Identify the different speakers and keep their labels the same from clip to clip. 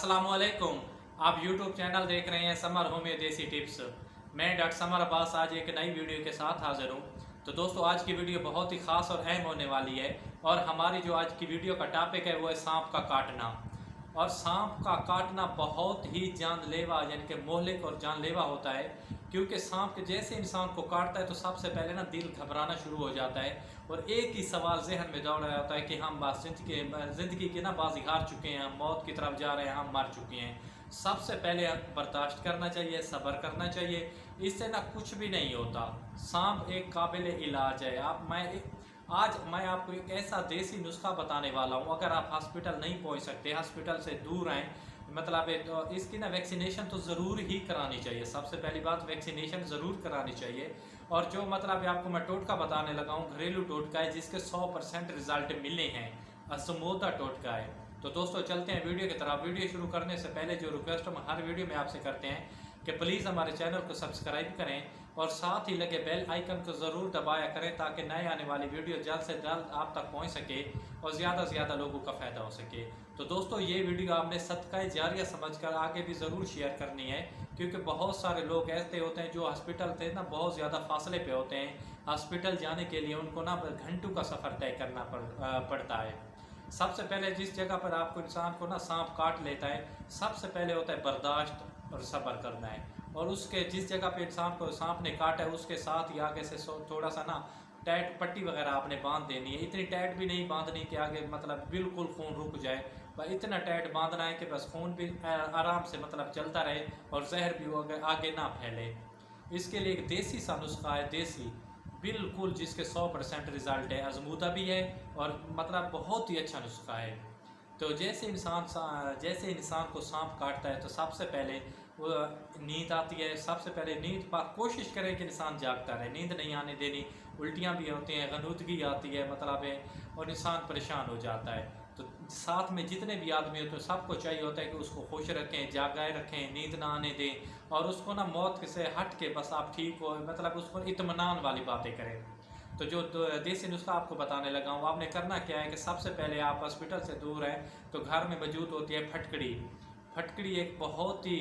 Speaker 1: अस्सलामुअलैकुम। आप YouTube channel देख रहे हैं समर होमियो देसी टिप्स। मैं डॉक्टर समर अब्बास आज एक नई वीडियो के साथ हाजिर हूँ। तो दोस्तों आज की वीडियो बहुत ही ख़ास और अहम होने वाली है और हमारी जो आज की वीडियो का टॉपिक है वो है सांप का काटना। और सांप का काटना बहुत ही जानलेवा यानी कि मोहलिक और जानलेवा होता है, क्योंकि सांप के जैसे इंसान को काटता है तो सबसे पहले ना दिल घबराना शुरू हो जाता है और एक ही सवाल जहन में दौड़ रहा होता है कि हम बस ज़िंदगी के ना बाजी हार चुके हैं, हम मौत की तरफ जा रहे हैं, हम मर चुके हैं। सबसे पहले बर्दाश्त करना चाहिए, सब्र करना चाहिए, इससे ना कुछ भी नहीं होता। सांप एक काबिल इलाज है। आज मैं आपको एक ऐसा देसी नुस्खा बताने वाला हूँ। अगर आप हॉस्पिटल नहीं पहुँच सकते, हॉस्पिटल से दूर आएँ, मतलब तो इसकी ना वैक्सीनेशन तो ज़रूर ही करानी चाहिए। सबसे पहली बात, वैक्सीनेशन ज़रूर करानी चाहिए। और जो मतलब आपको मैं टोटका बताने लगा हूँ, घरेलू टोटका है जिसके 100% रिजल्ट मिले हैं, असमोदा टोटका है। तो दोस्तों चलते हैं वीडियो की तरफ। वीडियो शुरू करने से पहले जो रिक्वेस्ट हम हर वीडियो में आपसे करते हैं कि प्लीज़ हमारे चैनल को सब्सक्राइब करें और साथ ही लगे बेल आइकन को ज़रूर दबाया करें ताकि नए आने वाली वीडियो जल्द से जल्द आप तक पहुंच सके और ज़्यादा से ज़्यादा लोगों का फ़ायदा हो सके। तो दोस्तों ये वीडियो आपने सदका जारिया समझकर आगे भी ज़रूर शेयर करनी है, क्योंकि बहुत सारे लोग ऐसे होते हैं जो हॉस्पिटल से ना बहुत ज़्यादा फासले पे होते हैं। हॉस्पिटल जाने के लिए उनको ना घंटों का सफ़र तय करना पड़ता है। सबसे पहले जिस जगह पर आपको इंसान को ना सांप काट लेता है, सबसे पहले होता है बर्दाश्त और सब्र करना है। और उसके जिस जगह पे इंसान को सांप ने काटा है उसके साथ ही आगे से थोड़ा सा ना टाइट पट्टी वगैरह आपने बांध देनी है। इतनी टाइट भी नहीं बांधनी कि आगे मतलब बिल्कुल खून रुक जाए, पर इतना टाइट बांधना है कि बस खून भी आराम से मतलब चलता रहे और जहर भी आगे ना फैले। इसके लिए एक देसी सा नुस्खा है, देसी बिल्कुल, जिसके 100% रिज़ल्ट है, आजमूदा भी है और मतलब बहुत ही अच्छा नुस्खा है। तो जैसे इंसान को सांप काटता है तो सबसे पहले वो नींद आती है। सबसे पहले नींद पर कोशिश करें कि इंसान जागता रहे, नींद नहीं आने देनी। उल्टियाँ भी होती हैं, गनूदगी आती है मतलब है, और इंसान परेशान हो जाता है। तो साथ में जितने भी आदमी होते हैं सबको चाहिए होता है कि उसको खुश रखें, जागाए रखें, नींद ना आने दें और उसको ना मौत से हट के बस आप ठीक हो, मतलब उसको इत्मीनान वाली बातें करें। तो जो देसी नुस्खा आपको बताने लगा हूँ, आपने करना क्या है कि सबसे पहले आप हॉस्पिटल से दूर हैं तो घर में मौजूद होती है फटकड़ी। फटकड़ी एक बहुत ही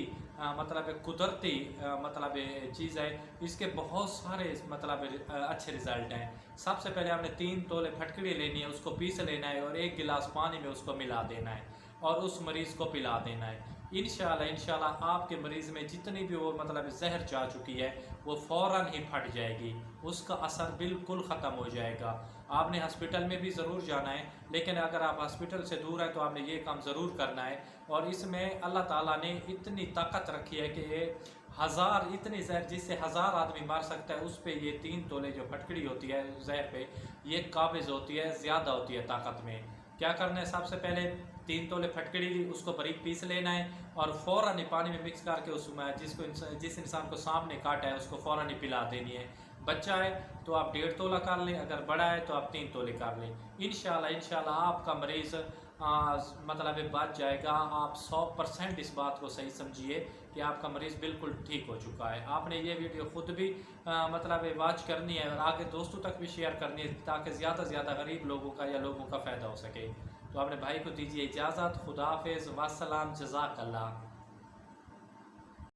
Speaker 1: मतलब एक कुदरती मतलब चीज़ है। इसके बहुत सारे मतलब अच्छे रिज़ल्ट हैं। सबसे पहले आपने 3 तोले फटकड़ी लेनी है, उसको पीस लेना है और 1 गिलास पानी में उसको मिला देना है और उस मरीज़ को पिला देना है। इंशाल्लाह आपके मरीज़ में जितनी भी वो मतलब जहर जा चुकी है वो फ़ौरन ही फट जाएगी, उसका असर बिल्कुल ख़त्म हो जाएगा। आपने हॉस्पिटल में भी ज़रूर जाना है, लेकिन अगर आप हॉस्पिटल से दूर हैं तो आपने ये काम ज़रूर करना है। और इसमें अल्लाह ताला ने इतनी ताकत रखी है कि ये इतनी जहर जिससे 1000 आदमी मार सकता है, उस पर ये 3 तोले जो फटकड़ी होती है जहर पे, ये काबिज़ होती है, ज़्यादा होती है ताकत में। क्या करना है, सबसे पहले 3 तोले फटकड़ी ली, उसको बारीक पीस लेना है और फ़ौरन ही पानी में मिक्स करके उसमें जिस इंसान को सांप ने काटा है उसको फ़ौरन ही पिला देनी है। बच्चा है तो आप 1.5 तोला कर लें, अगर बड़ा है तो आप 3 तोले कर लें। इंशाल्लाह आपका मरीज़ मतलब बच जाएगा। आप 100% इस बात को सही समझिए कि आपका मरीज़ बिल्कुल ठीक हो चुका है। आपने ये वीडियो ख़ुद भी मतलब वॉच करनी है और आगे दोस्तों तक भी शेयर करनी है ताकि ज़्यादा से ज़्यादा गरीब लोगों का या लोगों का फ़ायदा हो सके। तो अपने भाई को दीजिए इजाज़त। खुदा हाफिज़, वस्सलाम, जज़ाकल्लाह।